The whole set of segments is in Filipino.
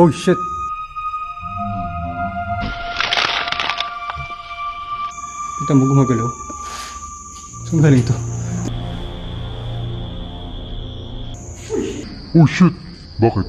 Oh shit! Kita mo gumagalaw. Saan galing ito? Oh shit! Bakit?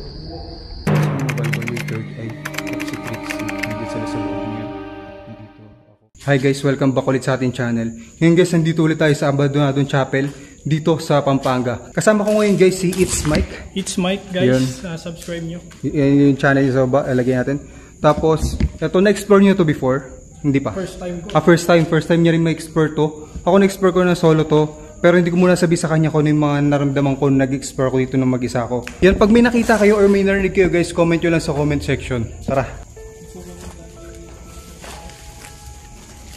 Hi guys, welcome back ulit sa ating channel. Ngayon guys, nandito ulit tayo sa Abandonadong Chapel dito sa Pampanga. Kasama ko ngayon guys si It's Mike. It's Mike guys, subscribe nyo. Yan yung channel sa baba, ilagay natin. Tapos, ito na-explore nyo to before? Hindi pa? First time ko. First time niya rin ma-explore to. Ako na-explore ko na solo to. Pero hindi ko muna sabi sa kanya kung ano yung mga naramdaman ko nag-explore ko dito ng mag-isa ko. Yan, pag may nakita kayo or may narinig kayo guys, comment nyo lang sa comment section. Tara!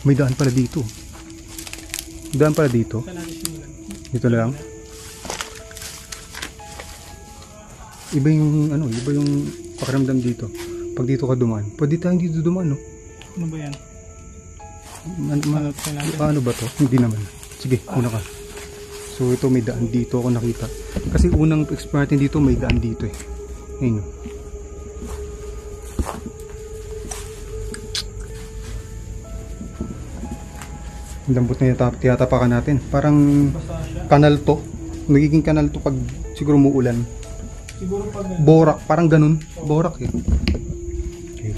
May daan pala dito. Daan pala dito. Dito lang. Iba yung ano, iba yung pakiramdam dito. Pag dito ka dumaan. Pwede tayong dito dumaan, no? Ano ba yan? Paano ba to? Hindi naman. Sige, una ka. So ito may daan dito ako nakita. Kasi unang explore natin dito may daan dito eh. Ayun. Lambot na tiyatapakan natin. Parang kanal to. Magiging kanal to pag siguro muulan. Siguro pag Borak, parang ganun. Borak eh. Okay.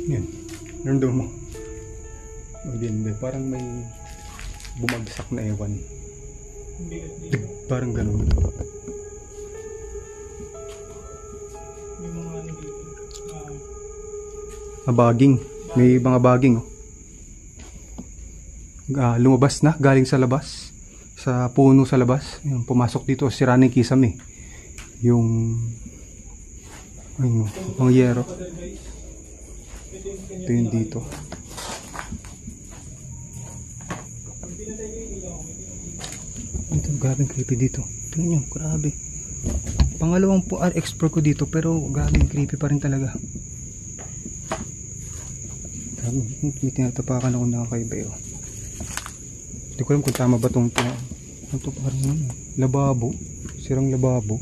Yan. Nandun mo. Hindi. Parang may bumagsak na ewan. Parang ganun. may mga ano dito. Baging. May mga baging oh. Lumabas na galing sa labas sa puno sa labas. Ayun, pumasok dito si Running Kisame yung ayun, mga yero. Ito yung dito. Ito, grabe creepy dito. Tingnan nyo, grabe. Pangalawang explore ko dito pero grabe creepy pa rin talaga. May tinatapakan ako nakakaiba yun. Hindi ko alam kung tama ba itong ito parang ano, lababo, sirang lababo.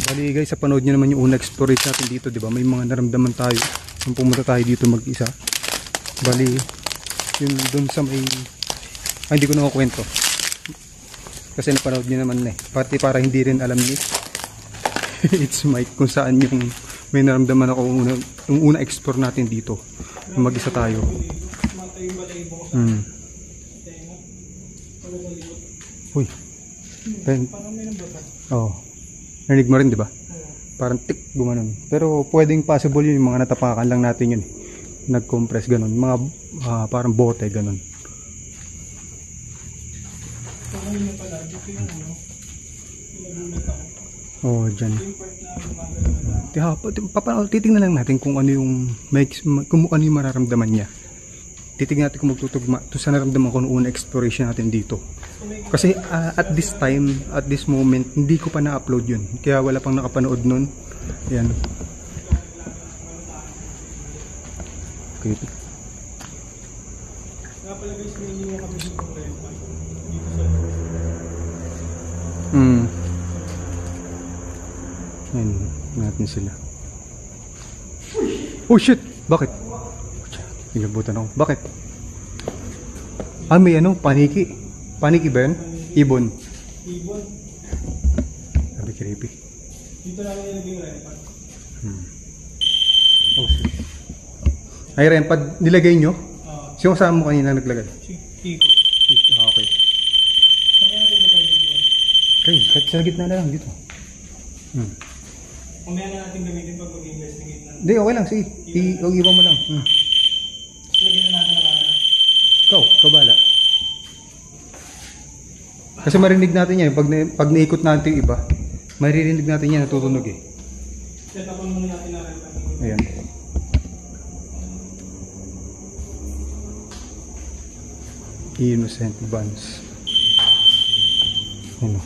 Bali guys, sa panood nyo naman yung unang exploration natin dito, di ba? May mga naramdaman tayo nung pumunta tayo dito mag-isa. Bali, yun dun sa may hindi ko nakakwento kasi napanood nyo naman na eh. Pati para hindi rin alam ni It's Mike kung saan yung may naramdaman ako yung una explore natin dito mag-isa tayo. Uy. Oh. Narinig mo rin, di ba? Parang tik gumanon. Pero pwedeng possible yun, yung mga natapakan lang natin yun. Nag-compress ganon. Mga parang bote ganon. Oh, dyan. Titingnan lang natin kung ano yung mararamdaman niya. Titingnan natin kung magtutugma ito sa naramdaman ko noong una exploration natin dito. Kasi at this time, at this moment, hindi ko pa na-upload yun. Kaya wala pang nakapanood nun. Ayan. Okay. Ayan, natin sila. Oh shit! Bakit? Inabutan ako. Bakit? May ano, paniki. Paniki ba yun? Ibon. Ibon. Sabi creepy. Dito lang nilagay yung rempad. Oh shit. Ay, rempad, nilagay nyo? Sino kasama mo kanina naglagay? Kiko. Okay. Okay, kahit sa gitna na lang dito. Mamaya na natin gamitin pag mag-investigate na. Hindi, okay lang. Sige, iwan mo lang. Lagyan na natin na camera. Ikaw bala. Kasi marinig natin yan. Pag naikot natin yung iba, maririnig natin yan, natutunog eh. Set up muna natin na rempad. Ayan. Innocent Buns. Ano?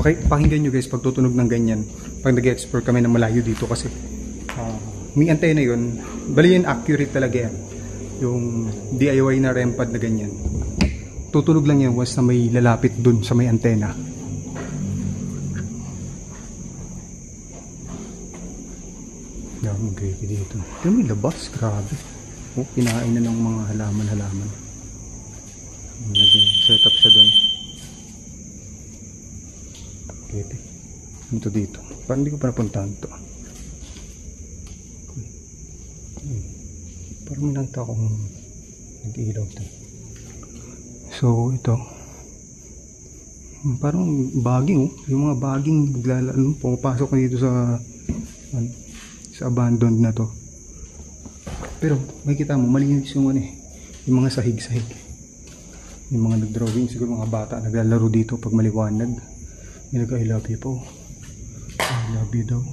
Pakinggan nyo guys pag tutunog ng ganyan. Pag nag-explore kami ng malayo dito kasi may antena yun. Bali yan accurate talaga yan. Yung DIY na rempad na ganyan. Tutunog lang yan once na may lalapit dun sa may antena. Daming creepy dito. Ito may labas, grabe. Oh, kinain na ng mga halaman-halaman. Naging set up siya doon. Creepy. Ito dito. Parang hindi ko pa napuntahan ito. Parang may nakita akong nag-ilaw ito. So, ito. Parang baging, oh. Yung mga baging pumapasok na dito sa abandoned na to. Pero makikita mo malinis yung yung mga sahig-sahig. Yung mga nag-drawing, siguro mga bata naglalaro dito pag maliwanag. May nag-I love you po. I love you daw.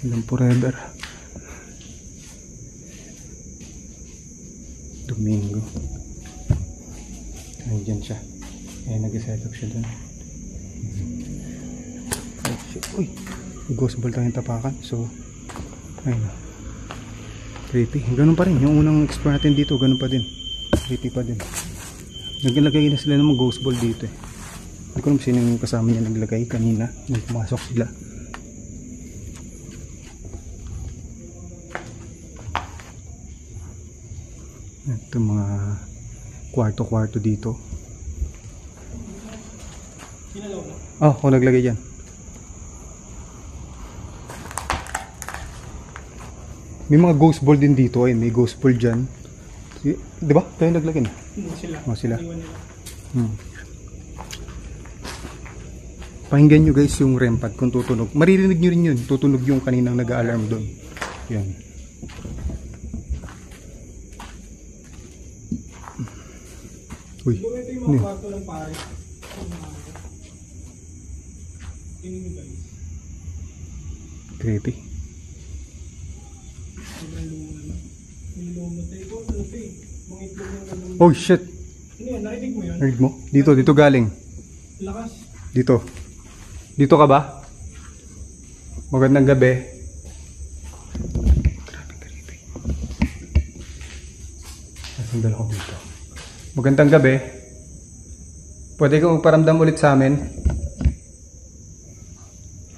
Ilang forever. Domingo. Ayan siya. Ayan, nag-set up siya dun. Uy! Ghost ball tayong tapakan. So, ayun. Creepy. Ganun pa rin. Yung unang explore natin dito, ganun pa din. Creepy pa din. Naglagay na sila ng mga ghost ball dito eh. Hindi ko alam sino yung kasama niya naglagay kanina nung pumasok sila. Ito mga kwarto-kwarto dito. Kinalaw na? Oh, ako naglagay dyan. May mga ghost ball din dito. Ay, may ghost ball dyan. Diba? Tayo naglagay na. Hindi sila. Oh, sila. Iwan nila. Pakinggan nyo guys yung REM pad kung tutunog. Maririnig nyo rin yun. Tutunog yung kaninang nag-alarm doon. Yan. Uy. Siguro ito yung mga kwarto ng pare. Tingin nyo guys. Creepy. Sobrang luma na. May luma tayo. Ito, ano ito eh. Mga itlog yung gano'n. Oh shit. Ano yan? Narinig mo yun? Narinig mo? Dito galing. Lakas. Dito. Dito ka ba? Magandang gabi. Grabe creepy. Nasandal ako dito. Magandang gabi. Pwede kang magparamdam ulit sa amin?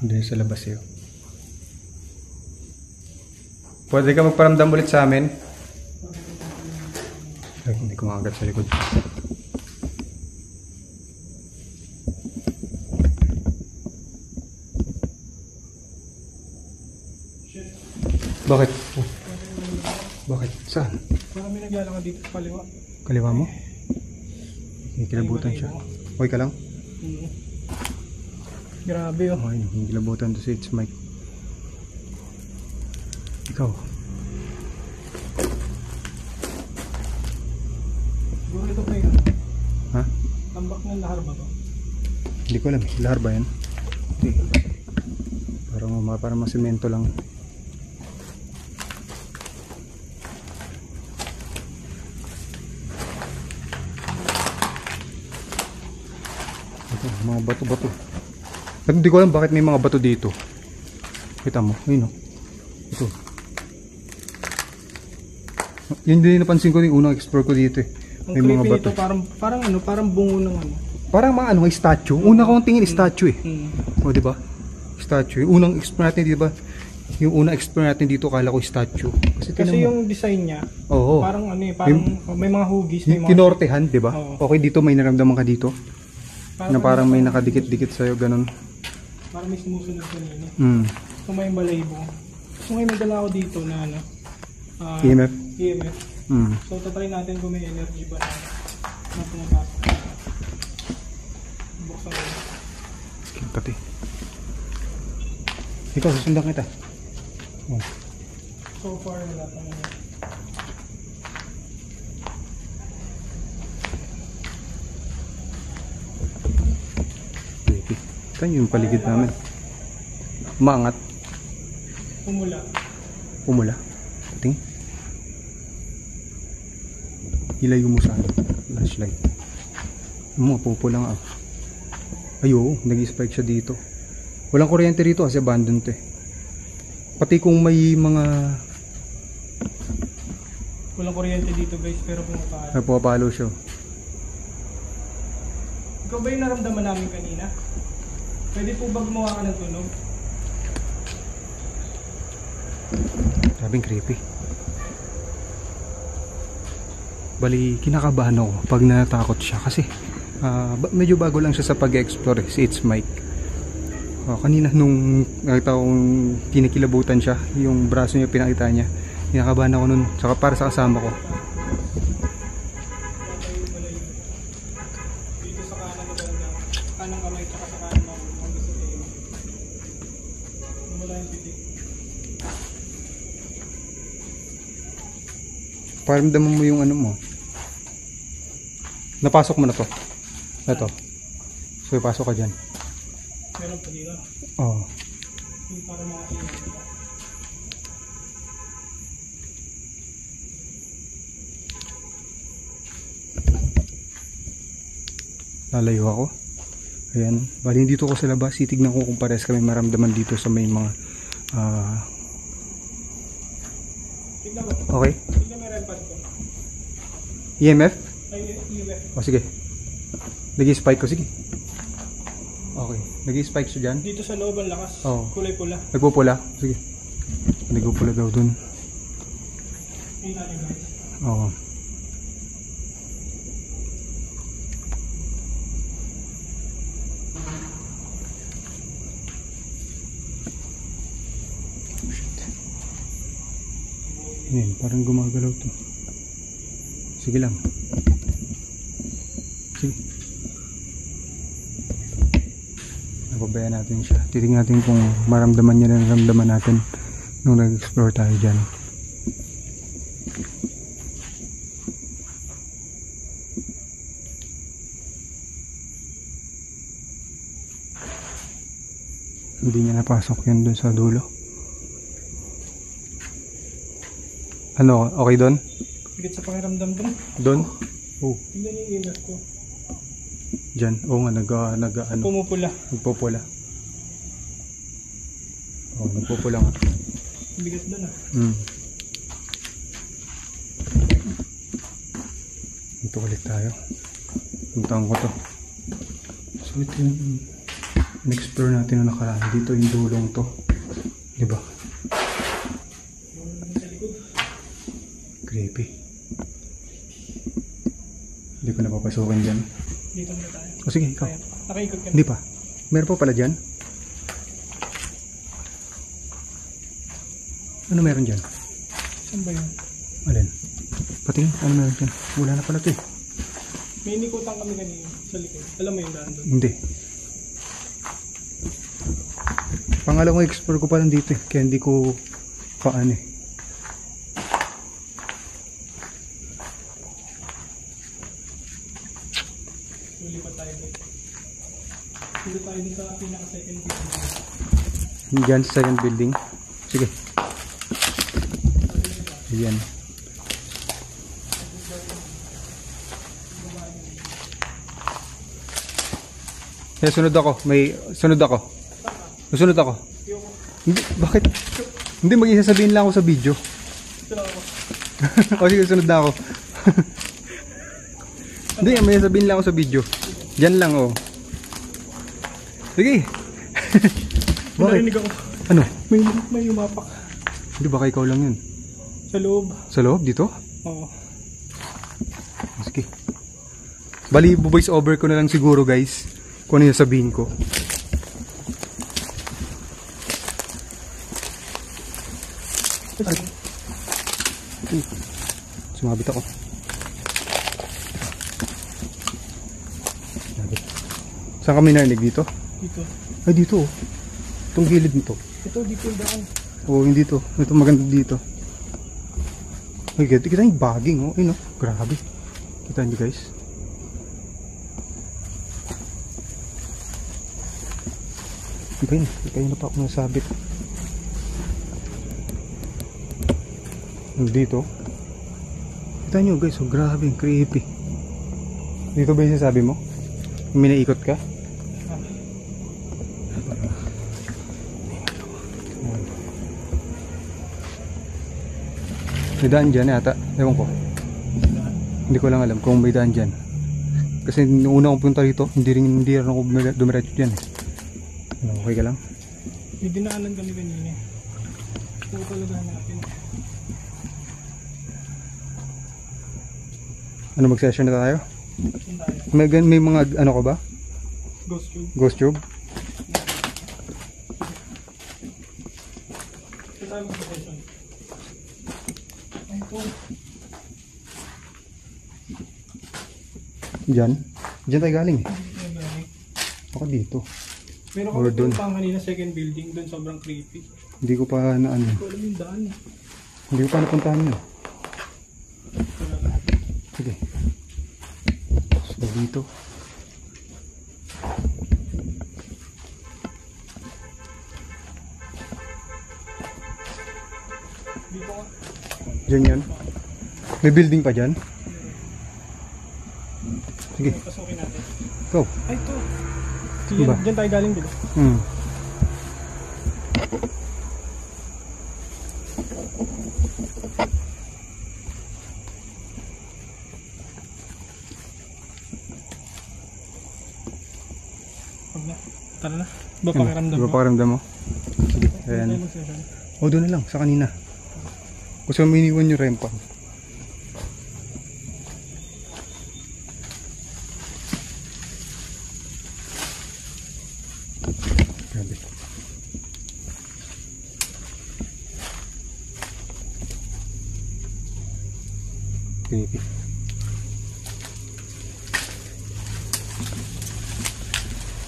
Hindi sa labas yun. Pwede ka magparamdam ulit sa amin? Ay, hindi ko makagat sa likod. Bakit? Oh. Bakit? Saan? Parang may nagyalang dito sa kaliwa. Kaliwa mo? Okay, kilabutan siya. Okay ka lang? Grabe oh. Okay, hindi kilabutan to si It's Mike. Ikaw? Siguro ito pa yun. Ha? Tambak ng lahar ba to? Hindi ko alam eh. Lahar ba yan? Hindi. Parang masimento lang. Ito, mga bato-bato. At hindi ko alam bakit may mga bato dito. Kita mo, ayun o. Ito. Yun din napansin ko yung unang explore ko dito eh. May Ang mga creepy bato. nito, parang bungo ng ano. Parang mga ano, statue. Una ko tingin statue eh. O, di ba? Statue. Yung unang explore natin, di ba? Yung unang explore natin dito, kala ko statue. Kasi yung design niya, oo, parang ano eh, parang may mga hugis, may mga kinortehan, di ba? Oo. Okay, dito may naramdaman ka dito. Na parang may nakadikit-dikit sa'yo, ganun. Parang may sumusunod kanina. Mm. So may balaybo. So ngayon may dala ako dito na ano, EMF. EMF. Mm. So tatry natin kung may energy ba na pumapasok. Buksan ko. Pati. Ikaw, susundan kita. Oh. So far wala pa naman. Baby. Ito yung paligid namin. Maangat. Pumula. Pumula. Tingin. Ilayo mo sa flashlight. Pupo lang ako. Ayo, nag-spike siya dito. Walang kuryente rito kasi abandoned to eh. Pati kung may mga Walang kuryente dito guys, pero pumapalo. napapalo siya. Ikaw ba yung naramdaman namin kanina? Pwede po ba gumawa ka ng tunog? Sabing creepy. Bali, kinakabahan ako pag natakot siya kasi medyo bago lang siya sa pag-explore si It's Mike. Kanina nung nakita kong kinikilabutan siya, yung braso niya pinakita niya, kinakabahan ako nun, saka para sa kasama ko. Dito sa kanan mo banda, kanang kamay tsaka sa kanan mo ang gusto tayo. Wala yung titik. Paramdaman mo yung ano mo. Napasok mo na to. Ito. So ipasok ka dyan. Meron pa dito. Oo. Yung para makakita. Lalayo ako. Ayan. Bali dito ko sa labas. Titignan ko kung pares kami maramdaman dito sa may mga Tignan mo. okay. Tignan mo yung rempad ko. EMF? Ay, EMF. O sige. Nag-spike ko. Sige. Okay. Nag-spike siya dyan. Dito sa loob ang lakas. Oo. Kulay pula. Nagpupula. Sige. Nagpupula daw dun. Tingnan natin guys. Oo. Yan, parang gumagalaw to. Sige lang. Sige. Napabayaan natin siya. Titingnan natin kung maramdaman niya na naramdaman natin nung nag-explore tayo dyan. Hindi niya napasok yun dun sa dulo. Ano? Okay doon? Higit sa pakiramdam ko. Doon? Oh. Tingnan yung EMF ko. Diyan. Oo nga, ano. Pumupula. Nagpupula. Oo, nagpupula nga. Bigat doon Ito ulit tayo. Puntahan ko to. So ito yung in-explore natin na nakaraan. Dito yung dulong to. Diba? Creepy. Hindi ko napapasukin dyan. Dito na tayo. O sige, ikaw. Nakaikot ka na. Hindi pa. Meron pa pala dyan? Ano meron dyan? Saan ba yun? Alin? Patingin, ano meron dyan? Wala na pala ito eh. May inikutan kami kanina sa likod. Alam mo yung daan doon? Hindi. Pangalawang explore ko pa lang dito eh. Kaya hindi ko paano eh. Lulipat tayo dito. Dito tayo dito sa pinaka-second building. Diyan sa second building. Sige. Ayan. Kaya sunod ako. Sunod ako. Sunod ako. Hindi, bakit? Hindi, mag-isasabihin lang ako sa video. Ito lang ako. O sige, sunod na ako. Hindi, may sabihin lang ako sa video. Diyan lang oh. Sige. May narinig ako. Ano? May umapak. Hindi, baka ikaw lang yun. Sa loob. Sa loob? Dito? Oo. Sige. Bali, voice over ko na lang siguro guys. Kung ano yung sabihin ko. Ay. Sumabit ako. Saan kami narinig dito? Dito. Ay dito oh. Itong gilid nito. Ito, dito yung daan. Oo, hindi to. Ito maganda dito. Ay, kita yung bagging oh. Ay no, grabe. Kita nyo guys. Ano ba yun? Kayo na pa ako nasabit. Dito. Kita nyo guys, oh, grabe, creepy. Dito ba yung sasabi mo? May naikot ka? May daan dyan yata. Ewan ko. Hindi ko lang alam kung may daan dyan. Kasi nung una akong punta rito, hindi rin ako dumiretso dyan. Okay ka lang? May dinaanan kami kanina. po talaga natin. Ano, mag-session na tayo? Saan tayo? May mga ano ka ba? Ghost tube. Ghost tube? Saan tayo mag-session? Ay po. Diyan? Diyan tayo galing eh. Ay, galing. Ako dito. Meron Or ko dun. pang kanina second building. Doon sobrang creepy. Hindi ko pa na ano. Hindi ko alam yung daan. Hindi ko pa napuntahan yun. Talaga. Sige. So dito. Dito nga. Diyan yan. May building pa dyan. Sige. Pasukin natin. Go. Ay, ito. Sige, Diba? dyan tayo galing din. Hmm. Huwag na. Tara na. Ba pakiramdam Diba mo? pakiramdam mo? Sige. Saan Ayan. tayo mag-session? O doon na lang. Sa kanina. Gusto mo iniwan yung rempa. Grabe. Creepy.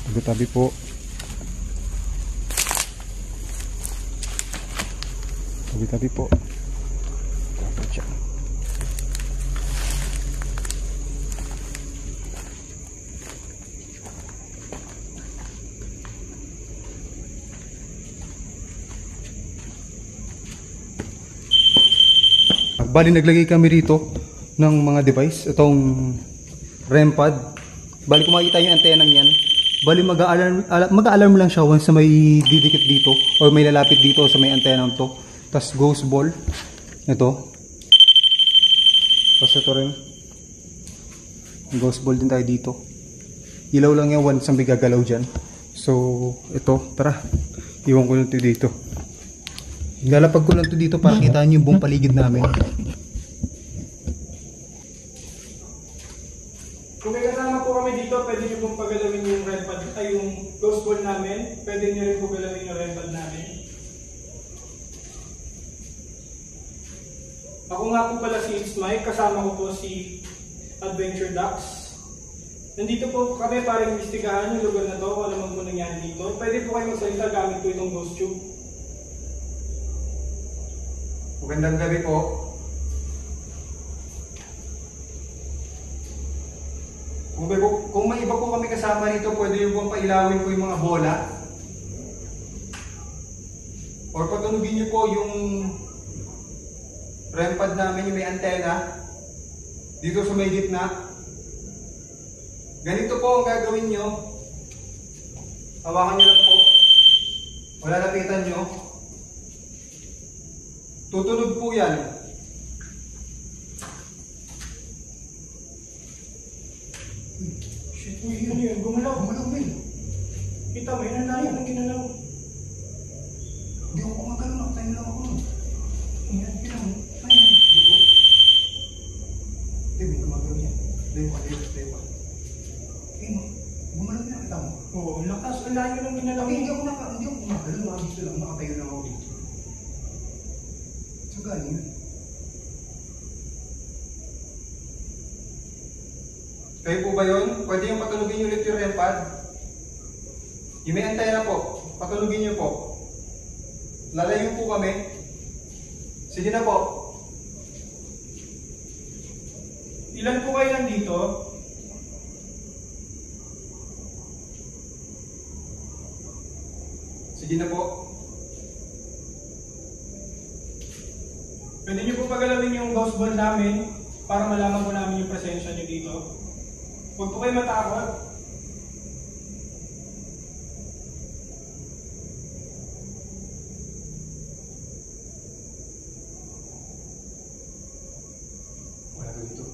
Tabi-tabi po. Tabi-tabi po. Dapat siya. Bali naglagay kami rito ng mga device, itong REM pad. Bali kung makikita yung antenna yan, bali mag-alarm lang siya once na may didikit dito or may lalapit dito sa may antenna to. Tapos ghost ball, ito. Tapos ito rin, ghost ball din tayo dito. Ilaw lang yan once na may gagalaw dyan. So ito, tara, iwan ko lang ito dito. Lalapag ko lang ito dito para kitaan nyo yung buong paligid namin. Kung may kasama po kami dito, pwede nyo pong pagalawin yung red pad ay yung ghost ball namin. Pwede nyo rin po galawin yung red pad namin. Ako nga po pala si It's Mike, kasama ko po si Adventure Ducks. Nandito po kami para imbestigahan yung lugar na to, kung ano man po nangyari dito. Pwede po kayo magsalita gamit po itong ghost tube. Magandang gabi po. Kung may iba po kami kasama rito, pwede yung pong pailawin po yung mga bola. Or patunugin nyo po yung REM pad namin, yung may antena. Dito sa may gitna. Ganito po ang gagawin nyo. Hawakan nyo lang po. Wala lapitan nyo. Tutunog po yan. Shit, uy, ano yun? Gumalaw. Gumalaw, Mel. Kita mo, yun ang layo ng ginalaw. Hindi ako kumagalaw. Nakatayo lang ako. Ayan, kita mo. Ayan. Buto. Hindi, may gumagalaw yan. Tayo ka, tayo ka. Ayun, gumalaw na kita mo. Oo, ang lakas. Ang layo ng ginalaw. Hindi ako gumagalaw. Nakabito lang. Nakatayo lang ako dito. So, galing yun. Kayo po ba yun? Pwede yung patunugin nyo ulit yung REM pad. Yung may antena po, patunugin nyo po. Lalayo po kami. Sige na po. Ilan po kayo nandito? Sige na po. Pwede nyo po pagalawin yung ghost ball namin para malaman po namin yung presensya nyo dito. Huwag po kayo matakot. Wala ka dito.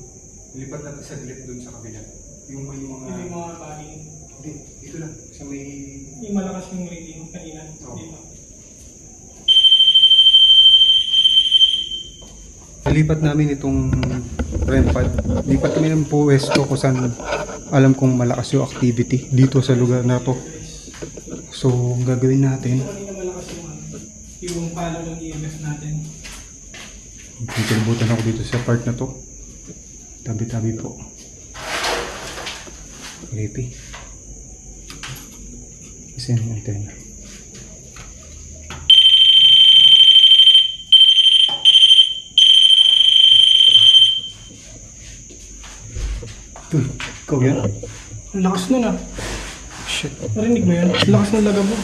Lipat natin sa gilid dun sa kabila. Yung may mga... Hindi mga paling. Hindi, dito lang. Sa may... Yung malakas yung rating kanina. Oo. Dito. Ilipat namin itong REM pad. Lipat kami ng pwesto kung saan alam kong malakas yung activity dito sa lugar na to. So, ang gagawin natin, Kanina malakas yung palo ng EMF natin. kinibutan ako dito sa part na to. Tabi-tabi po. Creepy. Kasi yung antena. Uy, ikaw yan? Ang lakas nun ah. Shit. Narinig mo yun? Ang lakas ng lagabo.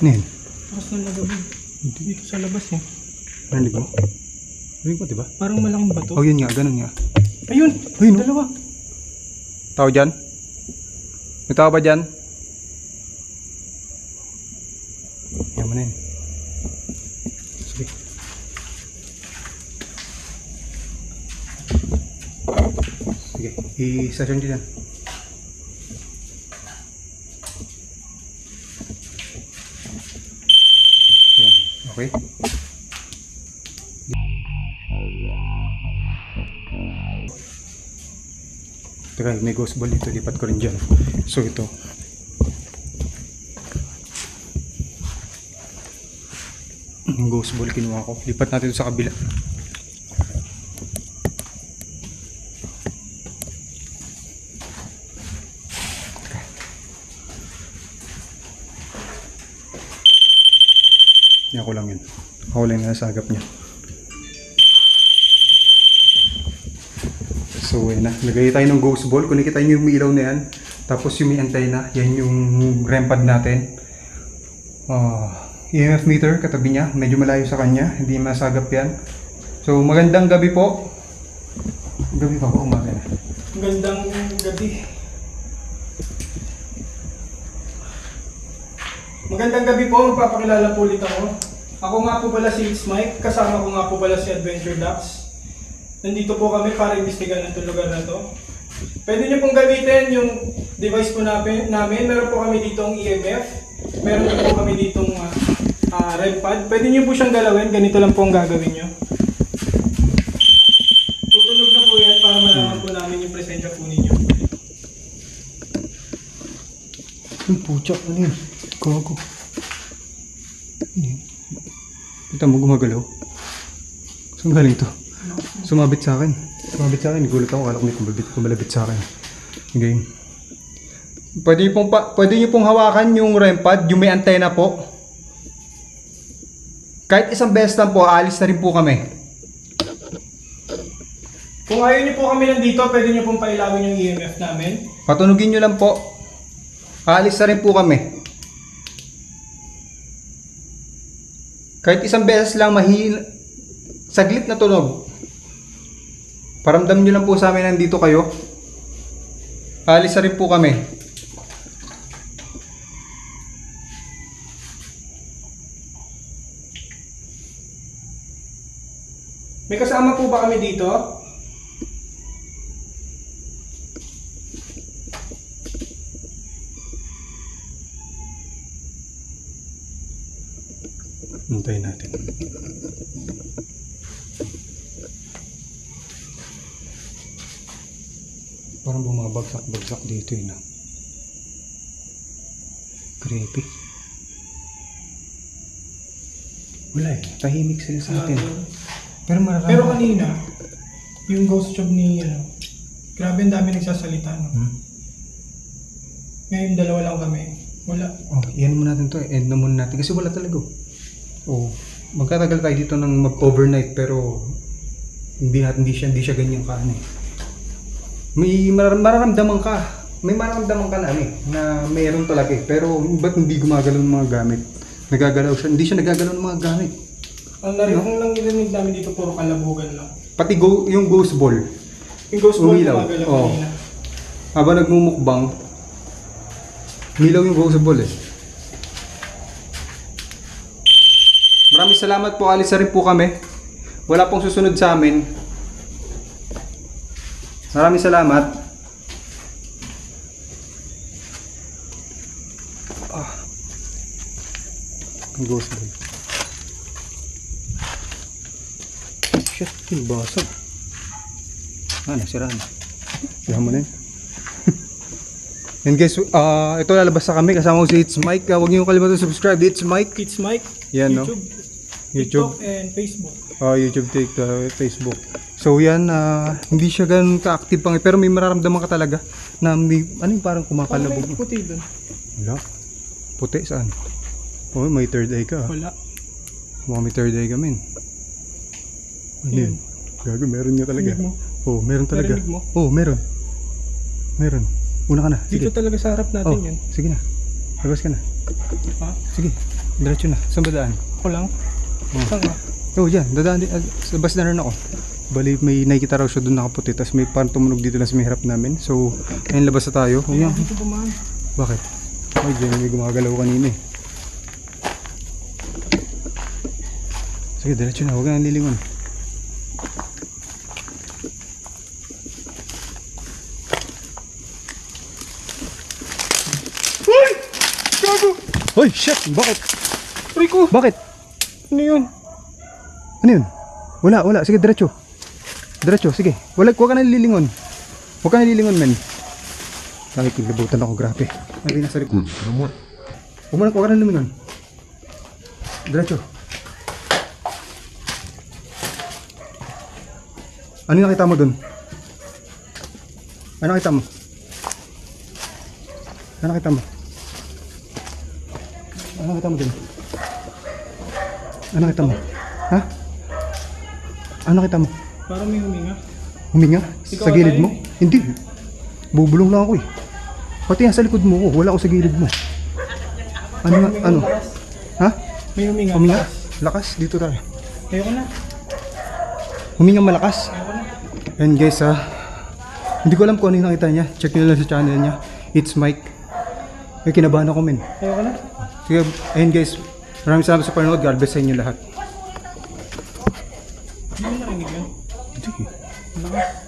Ano yan? Lakas ng lagabo. Dito sa labas eh. Narinig mo? Narinig mo, diba? Parang malaking bato. Oh, yun nga, ganun nga. Ayun! Ayun, no? Dalawa! Tao dyan? May tao ba dyan? Yaman na yun. Sige. Sige, i-session dyan. Yan, okay. Teka, may ghost ball dito, lipat ko rin dyan. So ito. Yung ghost ball kinuha ko. Lipat natin ito sa kabila. Yan ko lang yun. Ako lang yung nasagap niya. So, yan na. Lagay tayo ng ghost ball. Kung nakita nyo yung ilaw na yan. Tapos yung may antenna. Yan yung REM pad natin. EMF meter katabi niya. Medyo malayo sa kanya. Hindi masagap yan. So, magandang gabi po. Gabi pa po. Umaga na. Magandang gabi. Magandang gabi po. Magpapakilala po ulit ako. Ako nga po pala si It's Mike. Kasama ko nga po pala si Adventure Ducks. Nandito po kami para imbestigahan itong lugar na to. Pwede nyo pong gamitin yung device po namin. Meron po kami ditong EMF. Meron din po kami ditong REM pad. Pwede nyo po siyang galawin. Ganito lang po ang gagawin nyo. Tutunog na po yan para malaman po namin yung presensya po ninyo. Yung puchak. Ano yun? Gago. Ano yun? Kita mo gumagalaw. Saan galing to? Sumabit sa akin. Gulat ako. Kala ko may kumalabit sa akin. Okay. Pwede niyo pong hawakan yung REM pad, yung may antena po. Kahit isang beses lang po, aalis na rin po kami. Kung ayaw niyo po kami nandito, pwede niyo pong pailawin yung EMF namin. Patunugin niyo lang po. Aalis na rin po kami. Kahit isang beses lang, saglit na tunog. Paramdam nyo lang po sa amin nandito kayo. Alis na rin po kami. May kasama po ba kami dito? Hintayin natin. Parang bumabagsak-bagsak dito yun. Creepy. Wala eh. Tahimik sila sa atin. Pero marami. Pero kanina, yung ghost job ni, grabe ang dami nagsasalita, no? Ngayon, dalawa lang kami. Wala. Oh, iyan mo natin to. End na muna natin. Kasi wala talaga. Oh, magkatagal tayo dito ng mag-overnight pero hindi siya ganyan ka ano eh. May mararamdaman ka. May mararamdaman ka na na mayroon talaga eh. Pero ba't hindi gumagalaw ng mga gamit? Nagagalaw siya. Hindi siya nagagalaw ng mga gamit. Ang lang narinig namin dito, puro kalabugan lang. Pati yung ghost ball. Yung ghost ball Umilaw. gumagalaw Oo. kanina. Habang nagmumukbang, umilaw yung ghost ball eh. Maraming salamat po. Alis na rin po kami. Wala pong susunod sa amin. Maraming salamat. Ang ghost ball. shit, basag. Nasira na. Siya mo na yun. And guys, ito lalabas sa kami. Kasama ko si It's Mike. Huwag niyo kalimutan subscribe. It's Mike. It's Mike. Yan, no? YouTube, TikTok, and Facebook. YouTube, TikTok, Facebook. So yan, hindi siya ganun ka-active pang, pero may mararamdaman ka talaga na may, ano yung parang kumakalabog. Parang may puti doon. Wala. Puti saan? Oh, may third eye ka. Wala. Mukhang may third eye ka, men. Ano yun? Gago, meron niya talaga. Rinig mo? Oh, meron talaga. Narinig mo? Oh, meron. Meron. Una ka na. Sige. Dito talaga sa harap natin yan. Sige na. Labas ka na. Ha? Sige. Diretso na. Saan ba daan? Ako lang? Saan ka? Oh, dyan. Dadaan din. Sa bus na rin ako. Bali, may nakikita raw siya doon nakaputi. Tapos may parang tumunog dito lang sa may harap namin. So, ayun, labas na tayo. Oh, yan. Dito bumaan. Bakit? Ay, dyan may gumagalaw kanina eh. Sige, diretso na. Huwag ka nang lilingon. Uy! Gago! Hoy, shit! Bakit? Rico! Bakit? Ano yun? Ano yun? Wala. Sige, diretso. Diretso, sige. Huwag ka nang lilingon. Huwag ka nang lilingon, men. Nakikilabutan ako, grabe. Ay, nasa likod. Huwag ka nang lilingon. Diretso. Ano yung nakita mo dun? Ano nakita mo? Ano nakita mo? Ano nakita mo dun? Ano nakita mo? Ha? Ano nakita mo? Parang may huminga. Huminga? Ikaw Sa gilid tayo mo? Hindi. Bubulong lang ako eh. Pati yan sa likod mo, wala ako sa gilid mo. Ano nga? Ano? Ha? May huminga. Huminga? Lakas? Dito tayo. Ayoko na. Huminga malakas? Ayoko na. And guys hindi ko alam kung ano yung nakita niya. Check nyo lang sa channel niya. It's Mike. May kinabahan ako, men. Ayoko na. Sige, ayun guys. Maraming salamat sa panonood. God bless sa inyo lahat. Hindi mo narinig yun. Sige. Lakas.